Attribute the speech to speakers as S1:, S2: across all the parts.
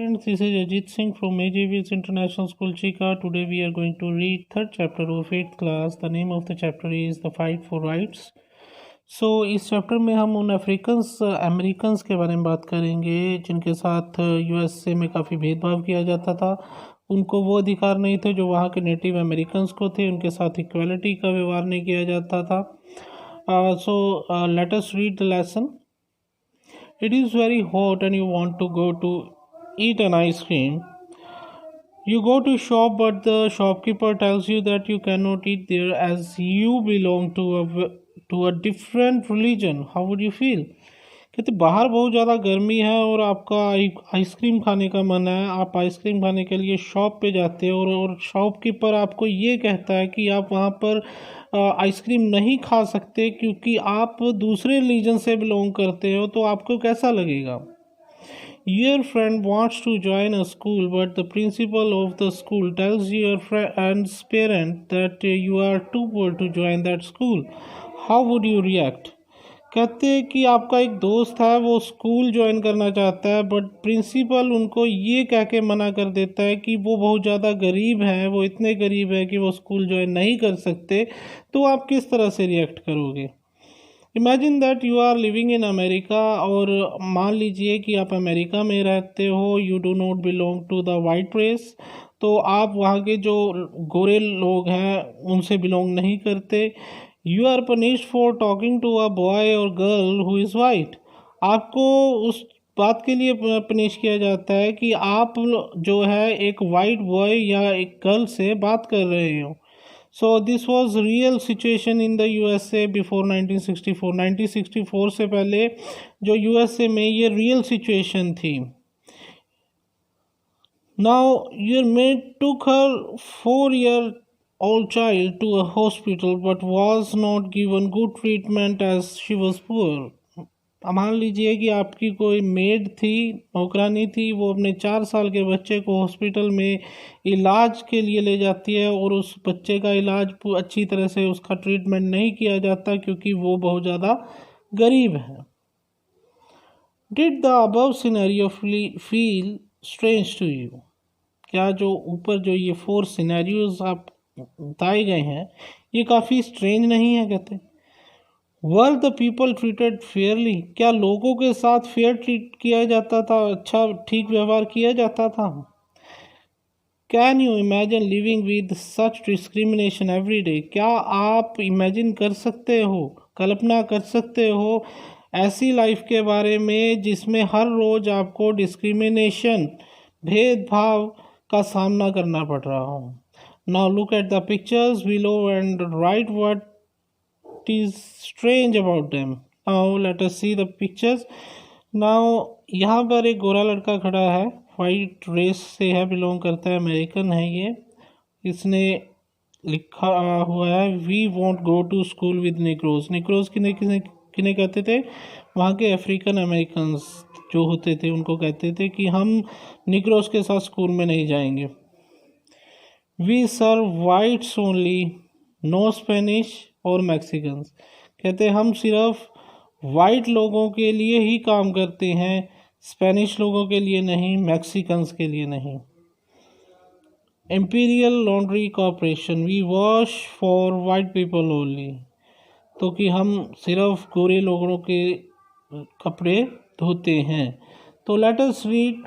S1: students, this is Ajit Singh from AJVS International School Chika. Today we are going to read third chapter of 8th class. The name of the chapter is The Fight for Rights. इस chapter में हम उन Americans के बारे में बात करेंगे जिनके साथ यूएसए में काफ़ी भेदभाव किया जाता था। उनको वो अधिकार नहीं थे जो वहाँ के नेटिव अमेरिकन्स को थे। उनके साथ इक्वलिटी का व्यवहार नहीं किया जाता था। Let us read the lesson. It is very hot and you want to go to eat an ice cream. You go to shop but the shopkeeper tells you that you cannot eat there as you belong to a different religion. How would you feel? कहते बाहर बहुत ज़्यादा गर्मी है और आपका ice cream खाने का मन है। आप आइसक्रीम खाने के लिए शॉप पे जाते हो और शॉपकीपर आपको ये कहता है कि आप वहाँ पर आइसक्रीम नहीं खा सकते क्योंकि आप दूसरे रिलीजन से बिलोंग करते हो। तो आपको कैसा लगेगा? Your friend wants to join a school but the principal of the school tells your friend's parent that you are too poor to join that school. How would you react? कहते हैं कि आपका एक दोस्त है, वो स्कूल ज्वाइन करना चाहता है बट प्रिंसिपल उनको ये कह के मना कर देता है कि वो बहुत ज़्यादा गरीब हैं, वो इतने गरीब है कि वो स्कूल ज्वाइन नहीं कर सकते। तो आप किस तरह से रिएक्ट करोगे? Imagine that you are living in America और मान लीजिए कि आप अमेरिका में रहते हो। You do not belong to the white race. तो आप वहाँ के जो गोरे लोग हैं उनसे बिलोंग नहीं करते। You are punished for talking to a boy और गर्ल हु इज़ वाइट। आपको उस बात के लिए पनिश किया जाता है कि आप जो है एक वाइट बॉय या एक गर्ल से बात कर रहे हो। So this was real situation in the USA before 1964। 1964 से पहले जो यूएसए में ये रियल सिचुएशन थी। Now your made took her 4-year-old child to a hospital but was not given good treatment as she was poor. मान लीजिए कि आपकी कोई मेड थी, नौकरानी थी, वो अपने 4 साल के बच्चे को हॉस्पिटल में इलाज के लिए ले जाती है और उस बच्चे का इलाज अच्छी तरह से उसका ट्रीटमेंट नहीं किया जाता क्योंकि वो बहुत ज़्यादा गरीब है। Did the above scenario feel strange to you? क्या जो ऊपर जो ये 4 सिनेरियोज आप बताए गए हैं ये काफ़ी स्ट्रेंज नहीं है? कहते were the people treated Fairlie? क्या लोगों के साथ फेयर ट्रीट किया जाता था, अच्छा ठीक व्यवहार किया जाता था? Can you imagine living with such discrimination every day? क्या आप इमेजिन कर सकते हो, कल्पना कर सकते हो ऐसी लाइफ के बारे में जिसमें हर रोज़ आपको डिस्क्रिमिनेशन, भेदभाव का सामना करना पड़ रहा हो? Now look at the pictures below and right what is strange about them. Now let us see the pictures. Now यहाँ पर एक गोरा लड़का खड़ा है, वाइट रेस से है, बिलोंग करता है, अमेरिकन है ये। इसने लिखा हुआ है we won't go to school with Negroes. Negroes किन्हें कहते थे? वहाँ के अफ्रीकन अमेरिकन जो होते थे उनको कहते थे कि हम निग्रोज के साथ स्कूल में नहीं जाएंगे। We serve whites only, no Spanish और मैक्सिकन्स। कहते हम सिर्फ वाइट लोगों के लिए ही काम करते हैं, स्पेनिश लोगों के लिए नहीं, मैक्सिकन्स के लिए नहीं। Imperial laundry corporation, we wash for white people only. तो कि हम सिर्फ गोरे लोगों के कपड़े धोते हैं। तो let us read.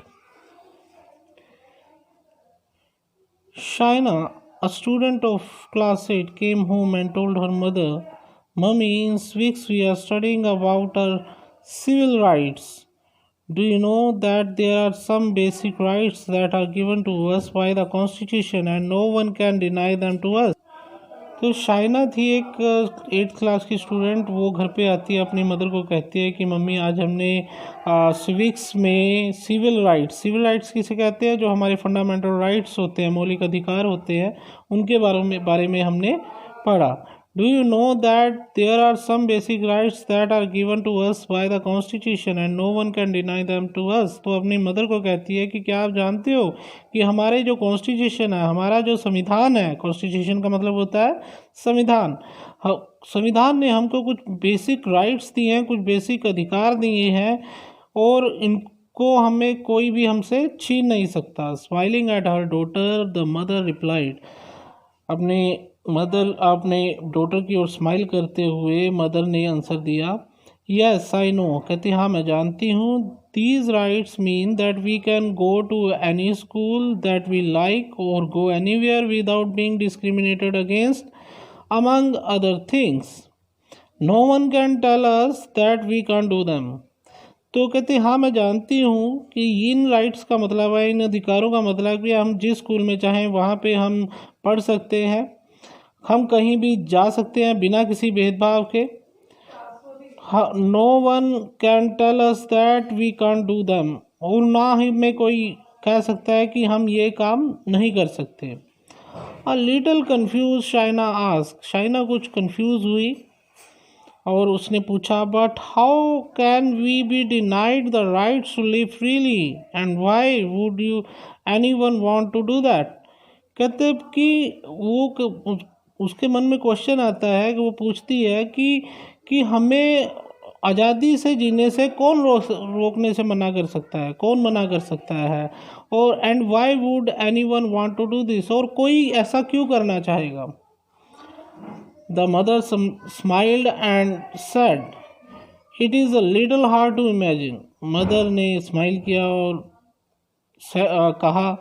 S1: Shaina, a student of class 8, came home and told her mother, "Mummy, in weeks we are studying about our civil rights. Do you know that there are some basic rights that are given to us by the Constitution and no one can deny them to us?" तो शाइना थी एक 8th class की student. वो घर पे आती है, अपनी मदर को कहती है कि मम्मी आज हमने सिविक्स में सिविल राइट्स किसे कहते हैं? जो हमारे फंडामेंटल राइट्स होते हैं, मौलिक अधिकार होते हैं, उनके बारे में हमने पढ़ा। Do you know that there are some basic rights that are given to us by the constitution and no one can deny them to us. तो अपनी मदर को कहती है कि क्या आप जानते हो कि हमारे जो कॉन्स्टिट्यूशन है, हमारा जो संविधान है, कॉन्स्टिट्यूशन का मतलब होता है संविधान, संविधान ने हमको कुछ बेसिक राइट्स दिए हैं, कुछ बेसिक अधिकार दिए हैं और उसको हमें कोई भी हमसे छीन नहीं सकता। Smiling at her daughter the mother replied, अपने डॉटर की ओर स्माइल करते हुए मदर ने आंसर दिया, यस आई नो, कहती हाँ मैं जानती हूँ, these rights mean that we can go to any school that we like और go anywhere without being discriminated against among other things, no one can tell us that we can do them. तो कहते हाँ मैं जानती हूँ कि इन rights का मतलब है, इन अधिकारों का मतलब कि हम जिस स्कूल में चाहें वहाँ पे हम पढ़ सकते हैं, हम कहीं भी जा सकते हैं बिना किसी भेदभाव के। No one can tell us that we can do them, और ना ही में कोई कह सकता है कि हम ये काम नहीं कर सकते। A little confuse Shaina ask, Shaina कुछ कन्फ्यूज हुई और उसने पूछा, but how can we be denied the rights to live freely and why would you any one want to do that. कहते कि उसके मन में क्वेश्चन आता है कि वो पूछती है कि हमें आज़ादी से जीने से कौन रोकने से मना कर सकता है, कौन मना कर सकता है, और and why would any one want to do this, और कोई ऐसा क्यों करना चाहेगा। The mother smiled and said, it is a little hard to imagine. Mother ने स्माइल किया और कहा,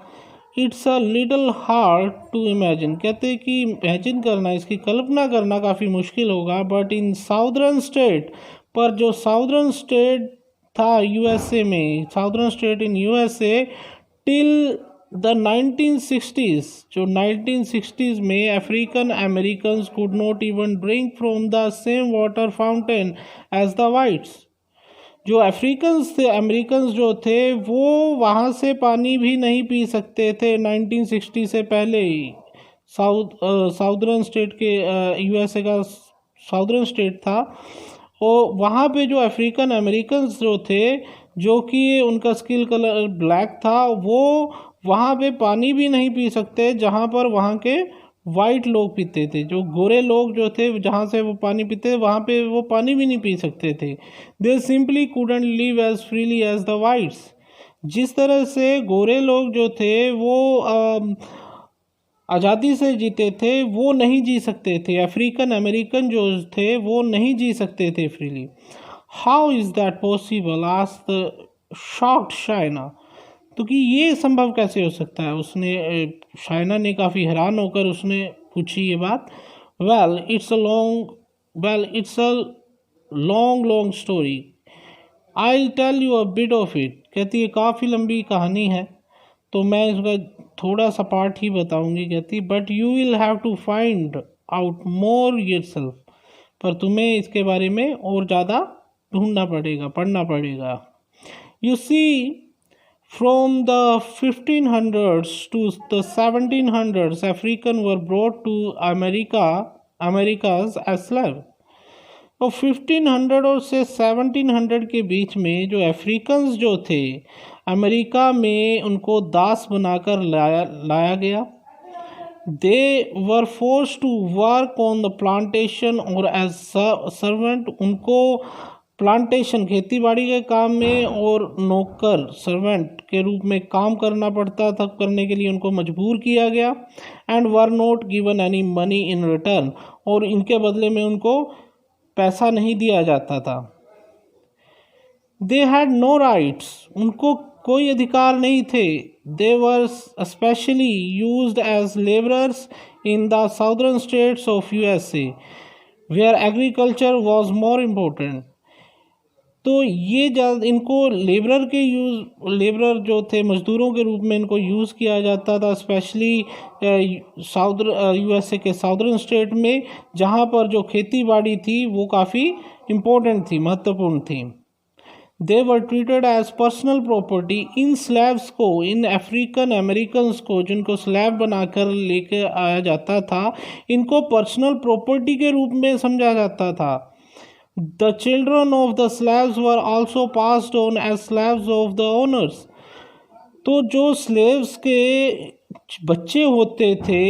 S1: it's a little hard to imagine, कहते कि इमेजिन करना, इसकी कल्पना करना काफ़ी मुश्किल होगा, बट इन साउदर्न स्टेट, पर जो साउदर्न स्टेट था यूएसए में, southern state in USA till the 1960s, जो 1960s में African American could not even drink from the same water fountain as the whites. जो अफ्रीकन्स थे, अमेरिकन्स जो थे, वो वहाँ से पानी भी नहीं पी सकते थे 1960 से पहले ही। साउदर्न स्टेट के यूएसए का साउदर्न स्टेट था, और वहाँ पे जो अफ्रीकन अमेरिकन्स जो थे, जो कि उनका स्किन कलर ब्लैक था, वो वहाँ पे पानी भी नहीं पी सकते जहाँ पर वहाँ के वाइट लोग पीते थे। जो गोरे लोग जो थे, जहाँ से वो पानी पीते, वहाँ पे वो पानी भी नहीं पी सकते थे। They simply couldn't live as freely as the whites. जिस तरह से गोरे लोग जो थे वो आज़ादी से जीते थे, वो नहीं जी सकते थे। अफ्रीकन अमेरिकन जो थे वो नहीं जी सकते थे freely. How is that possible, asked the shocked Shaina. तो कि ये संभव कैसे हो सकता है, उसने शाइना ने काफ़ी हैरान होकर उसने पूछी ये बात। It's a long story, I tell you a bit of it. कहती है काफ़ी लंबी कहानी है, तो मैं इसका थोड़ा सा पार्ट ही बताऊंगी। कहती, but you will have to find out more yourself, पर तुम्हें इसके बारे में और ज़्यादा ढूंढना पड़ेगा, पढ़ना पड़ेगा। You see, from the 1500s to the 1700s, Africans were brought to Americas as slave। और 1500 और से 1700 के बीच में जो अफ्रीकन्स जो थे, अमेरिका में उनको दास बनाकर लाया गया। They were forced to work on the plantation और एज सर्वेंट, उनको प्लांटेशन खेती बाड़ी के काम में और नौकर सर्वेंट के रूप में काम करना पड़ता था, करने के लिए उनको मजबूर किया गया। And were not given any money in return, और इनके बदले में उनको पैसा नहीं दिया जाता था। दे हैड नो राइट्स, उनको कोई अधिकार नहीं थे। They were specially used as labourers in the southern states of USA where agriculture was more important. तो ये इनको लेबरर जो थे, मज़दूरों के रूप में इनको यूज़ किया जाता था, स्पेशली यूएसए के साउदर्न स्टेट में, जहाँ पर जो खेती बाड़ी थी वो काफ़ी इम्पोर्टेंट थी, महत्वपूर्ण थी। They were treated as personal property. इन स्लैब्स को, इन अफ्रीकन अमेरिकन्स को जिनको स्लैब बनाकर लेकर आया जाता था, इनको पर्सनल प्रॉपर्टी के रूप में समझा जाता था। The children of the slaves were also passed on as slaves of the owners। तो जो स्लेव्स के बच्चे होते थे,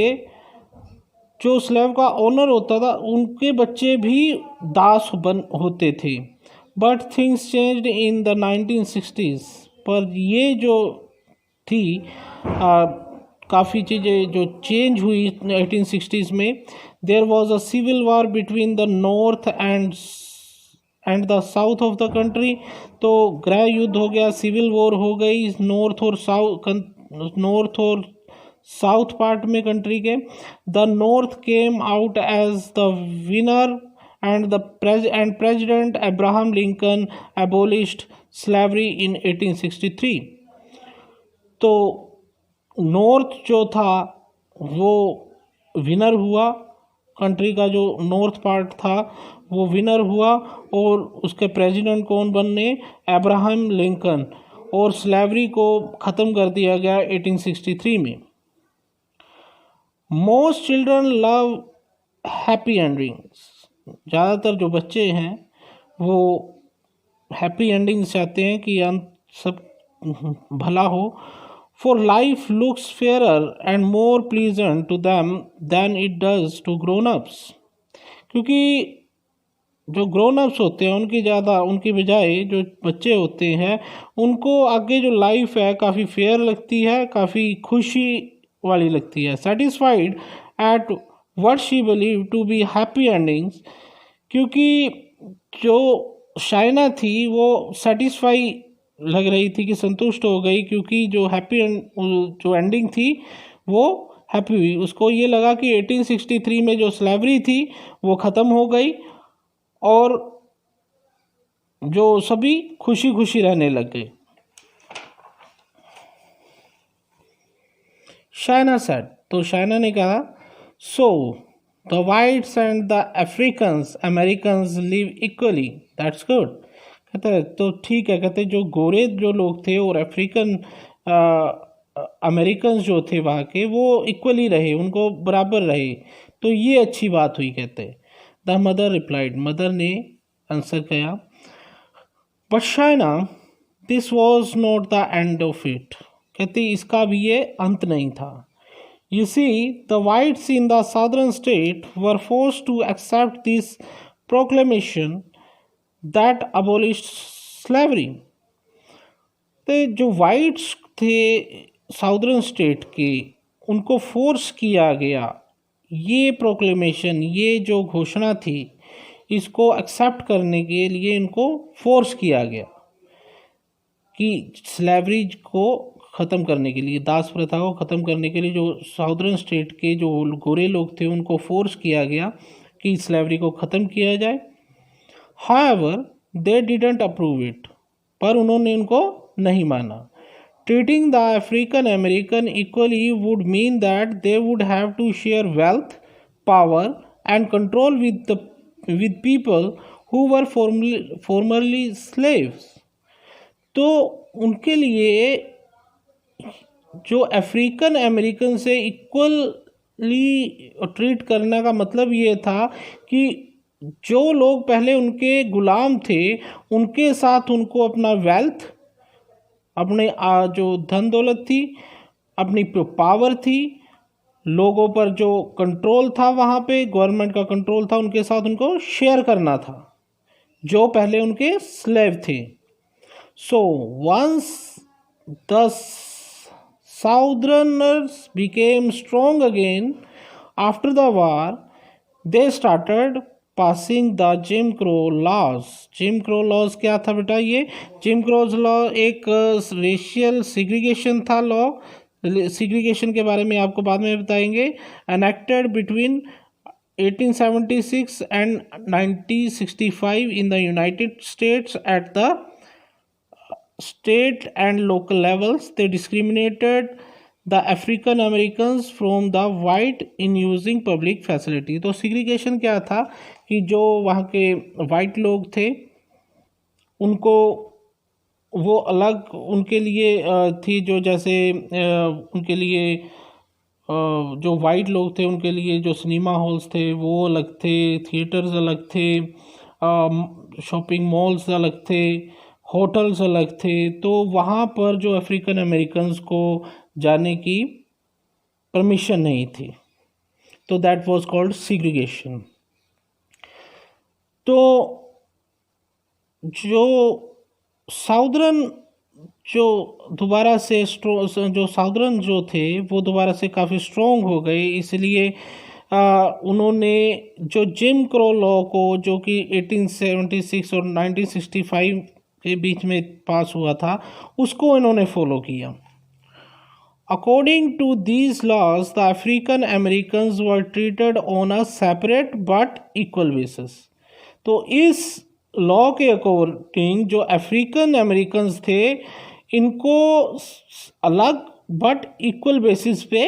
S1: जो स्लेव का ओनर होता था, उनके बच्चे भी दास होते थे। But things changed in the 1960s। पर ये जो थी काफ़ी चीज़ें जो चेंज हुई 1860s में. There was a civil war between the north and the south of the country. तो गृह युद्ध हो गया, सिविल वॉर हो गई नॉर्थ और साउथ पार्ट में कंट्री के. The north came out as the winner and President Abraham Lincoln abolished slavery in 1863. तो नॉर्थ जो था वो विनर हुआ, कंट्री का जो नॉर्थ पार्ट था वो विनर हुआ, और उसके प्रेसिडेंट कौन बने? Abraham Lincoln. और स्लेवरी को ख़त्म कर दिया गया 1863 में. Most children love happy endings. ज़्यादातर जो बच्चे हैं वो हैप्पी एंडिंग्स चाहते हैं कि अंत सब भला हो. For life looks fairer and more pleasant to them than it does to grown ups. क्योंकि जो ग्रोन अप्स होते हैं उनकी बजाय जो बच्चे होते हैं उनको आगे जो लाइफ है काफ़ी फेयर लगती है, काफ़ी खुशी वाली लगती है. Satisfied at what she believed to be happy endings. क्योंकि जो शाइना थी वो सेटिस्फाई लग रही थी कि संतुष्ट हो गई, क्योंकि जो जो एंडिंग थी वो हैप्पी हुई. उसको ये लगा कि 1863 में जो स्लेवरी थी वो ख़त्म हो गई और जो सभी खुशी खुशी रहने लग गए. शाइना सेड, तो शाइना ने कहा, So, the whites and the Africans, Americans live equally. That's good. कहते हैं तो ठीक है. कहते जो गोरे जो लोग थे और अफ्रीकन अमेरिकन जो थे वहाँ के वो इक्वली रहे, उनको बराबर रहे, तो ये अच्छी बात हुई. कहते द मदर रिप्लाइड, मदर ने आंसर किया, but Shaina this was not the end of it. कहते इसका भी ये अंत नहीं था. You see, the whites in the southern state were forced to accept this proclamation that abolished slavery. तो जो whites थे साउदर्न स्टेट के, उनको फोर्स किया गया ये प्रोक्लेमेशन, ये जो घोषणा थी, इसको एक्सेप्ट करने के लिए इनको फोर्स किया गया कि स्लेवरी को ख़त्म करने के लिए, दास प्रथा को ख़त्म करने के लिए जो साउदर्न स्टेट के जो गोरे लोग थे उनको फोर्स किया गया कि स्लेवरी को ख़त्म किया जाए. However they didn't approve it, पर उन्होंने इनको नहीं माना. Treating the African American equally would mean that they would have to share wealth, power and control with people who were formerly slaves. तो उनके लिए जो अफ्रीकन अमेरिकन से इक्वली ट्रीट करने का मतलब ये था कि जो लोग पहले उनके गुलाम थे उनके साथ उनको अपना वेल्थ, अपने जो धन दौलत थी, अपनी पावर थी, लोगों पर जो कंट्रोल था, वहाँ पे गवर्नमेंट का कंट्रोल था, उनके साथ उनको शेयर करना था जो पहले उनके स्लेव थे. So once the Southerners became strong again after the war, they started passing the Jim Crow laws. Jim Crow laws क्या था बेटा? ये Jim Crow law एक रेशियल सिग्रीगेशन था लॉ. सिग्रीगेशन के बारे में आपको बाद में बताएंगे. enacted between 1876 and 1965 in the United States at the state and local levels. They discriminated the African Americans from the white in using public facility. तो segregation क्या था कि जो वहाँ के white लोग थे उनको वो अलग उनके लिए थी, जो जैसे उनके लिए जो वाइट लोग थे उनके लिए जो सिनेमा हॉल्स थे वो अलग थे, थिएटर्स अलग थे, शॉपिंग मॉल्स अलग थे, होटल्स अलग थे. तो वहाँ पर जो अफ्रीकन अमेरिकन्स को जाने की परमिशन नहीं थी, तो दैट वाज कॉल्ड सिग्रीगेशन. तो जो साउदर्न जो दोबारा से जो साउदर्न जो थे वो दोबारा से काफ़ी स्ट्रोंग हो गए, इसलिए उन्होंने जो जिम क्रो लॉ को, जो कि 1876 और 1965 के बीच में पास हुआ था, उसको इन्होंने फॉलो किया। According to these laws, the African Americans were treated on a separate but equal basis. तो इस लॉ के अकॉर्डिंग जो अफ्रीकन अमेरिकन थे, इनको अलग बट इक्वल बेसिस पे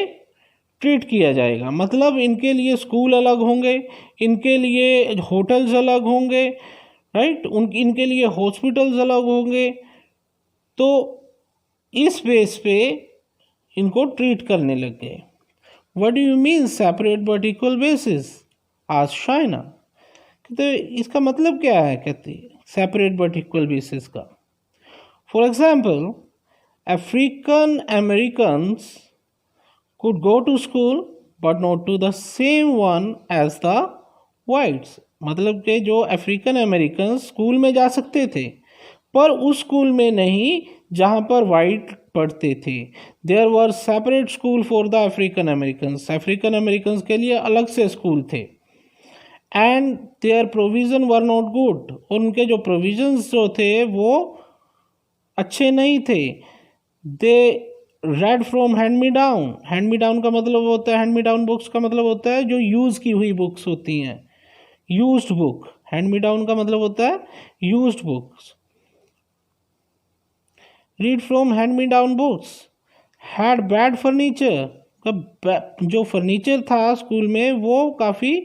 S1: ट्रीट किया जाएगा। मतलब इनके लिए स्कूल अलग होंगे, इनके लिए होटल्स अलग होंगे, राइट, इनके लिए हॉस्पिटल्स अलग होंगे। तो इस बेस पे इनको ट्रीट करने लग गए। What do you mean separate but equal basis? आज शाइना। तो इसका मतलब क्या है, कहते सेपरेट बट इक्वल बेसिस का। For example, African Americans could go to school but not to the same one as the whites। मतलब कि जो अफ्रीकन अमेरिकन स्कूल में जा सकते थे पर उस स्कूल में नहीं जहाँ पर वाइट पढ़ते थे। There were separate school for the African Americans. African Americans के लिए अलग से स्कूल थे। And there provision were not good. उनके जो प्रोविजंस जो थे वो अच्छे नहीं थे। They read from hand me down. Hand me down का मतलब होता है, हैंड मी डाउन बुक्स का मतलब होता है जो यूज़ की हुई बुक्स होती हैं, used book. Hand me down का मतलब होता है used books. Read from hand me down books. Had bad furniture. जो फर्नीचर था स्कूल में वो काफ़ी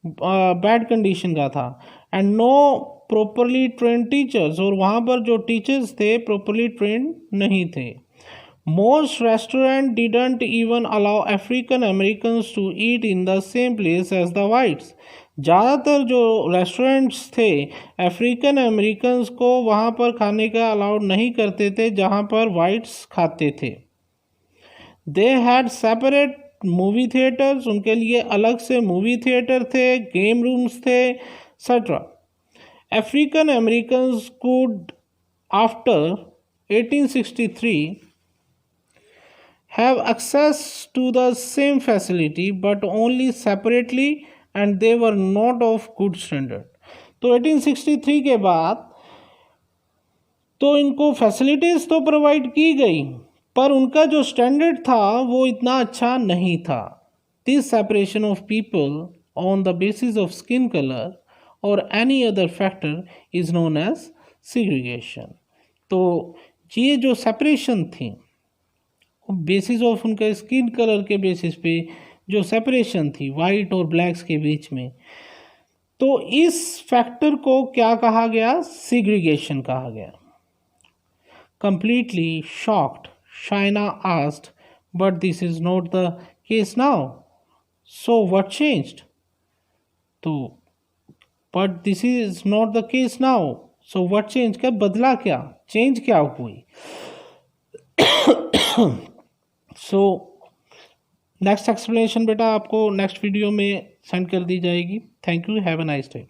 S1: बैड कंडीशन का था। And no properly train teachers. और वहाँ पर जो टीचर्स थे प्रॉपरली ट्रेन नहीं थे। Most restaurant didn't even allow African Americans to eat in the same place as the whites. ज़्यादातर जो रेस्टोरेंट्स थे अफ्रीकन अमेरिकन्स को वहाँ पर खाने का अलाउड नहीं करते थे जहाँ पर वाइट्स खाते थे। They had separate movie theatres. उनके लिए अलग से मूवी थिएटर थे, गेम रूम्स थे, etcetera. African Americans could, after 1863, have access to the same facility but only separately and they were not of good standard। तो 1863 के बाद तो इनको फैसिलिटीज़ तो प्रोवाइड की गई पर उनका जो स्टैंडर्ड था वो इतना अच्छा नहीं था। This separation of people on the basis of skin colour और any other factor is known as segregation. तो ये जो सेपरेशन थी बेसिस ऑफ उनके स्किन कलर के बेसिस पे जो सेपरेशन थी वाइट और ब्लैक्स के बीच में, तो इस फैक्टर को क्या कहा गया? सीग्रीगेशन कहा गया। Completely shocked, Shaina asked, but this is not the case now, so what changed? तो but this is not the case now, so what change? क्या बदला, क्या चेंज क्या हुई? सो नेक्स्ट एक्सप्लेनेशन बेटा आपको नेक्स्ट वीडियो में सेंड कर दी जाएगी। Thank you, have a nice day.